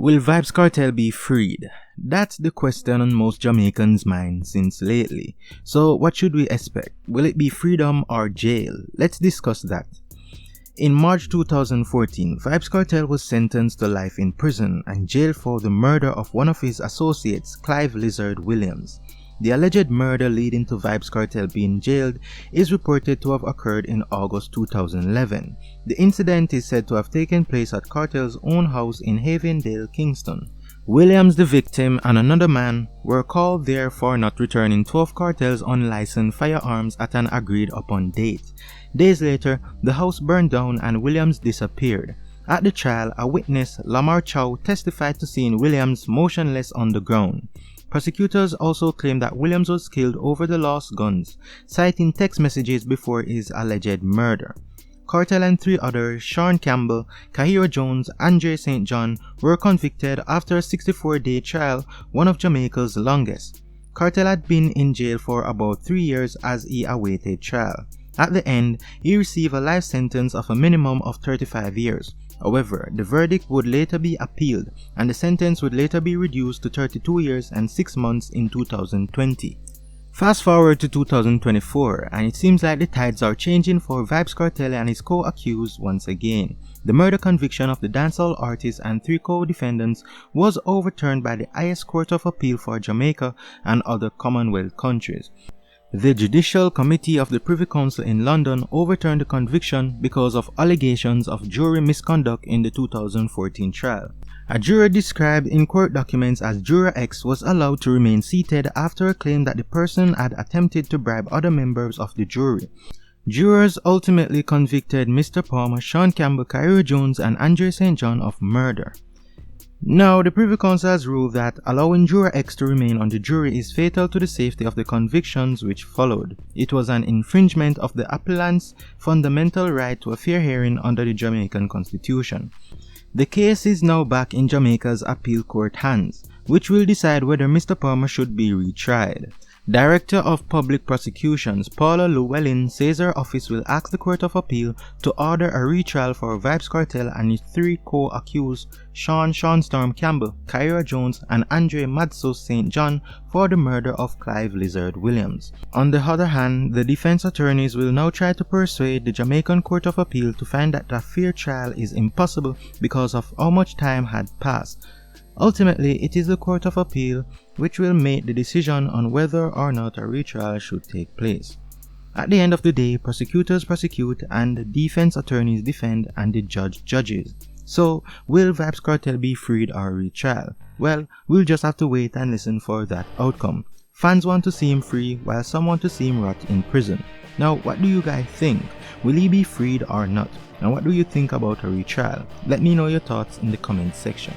Will Vybz Kartel be freed? That's the question on most Jamaicans' minds since lately. So what should we expect? Will it be freedom or jail? Let's discuss that. In March 2014, Vybz Kartel was sentenced to life in prison and jailed for the murder of one of his associates, Clive Lizard Williams. The alleged murder leading to Vybz Kartel being jailed is reported to have occurred in August 2011. The incident is said to have taken place at Kartel's own house in Havendale, Kingston. Williams, the victim, and another man were called there for not returning 12 Kartel's unlicensed firearms at an agreed upon date. Days later, the house burned down and Williams disappeared. At the trial, a witness, Lamar Chow, testified to seeing Williams motionless on the ground. Prosecutors also claimed that Williams was killed over the lost guns, citing text messages before his alleged murder. Kartel and three others, Sean Campbell, Kahira Jones, Andre St. John, were convicted after a 64-day trial, one of Jamaica's longest. Kartel had been in jail for about 3 years as he awaited trial. At the end, he received a life sentence of a minimum of 35 years. However, the verdict would later be appealed, and the sentence would later be reduced to 32 years and 6 months in 2020. Fast forward to 2024, and it seems like the tides are changing for Vybz Kartel and his co-accused once again. The murder conviction of the dancehall artist and 3 co-defendants was overturned by the highest court of appeal for Jamaica and other Commonwealth countries. The Judicial Committee of the Privy Council in London overturned the conviction because of allegations of jury misconduct in the 2014 trial. A juror described in court documents as Juror X was allowed to remain seated after a claim that the person had attempted to bribe other members of the jury. Jurors ultimately convicted Mr. Palmer, Sean Campbell, Kahira Jones, and Andre St. John of murder. Now, the Privy Council has ruled that allowing Juror X to remain on the jury is fatal to the safety of the convictions which followed. It was an infringement of the appellant's fundamental right to a fair hearing under the Jamaican Constitution. The case is now back in Jamaica's appeal court hands, which will decide whether Mr. Palmer should be retried. Director of Public Prosecutions Paula Llewellyn says her office will ask the Court of Appeal to order a retrial for Vybz Kartel and his 3 co-accused, Sean Storm Campbell, Kahira Jones, and Andre Madso St. John, for the murder of Clive Lizard Williams. On the other hand, the defense attorneys will now try to persuade the Jamaican Court of Appeal to find that a fair trial is impossible because of how much time had passed. Ultimately, it is the Court of Appeal which will make the decision on whether or not a retrial should take place. At the end of the day, prosecutors prosecute and the defense attorneys defend and the judge judges. So, will Vybz Kartel be freed or retrial? Well, we'll just have to wait and listen for that outcome. Fans want to see him free while some want to see him rot in prison. Now, what do you guys think? Will he be freed or not? And what do you think about a retrial? Let me know your thoughts in the comment section.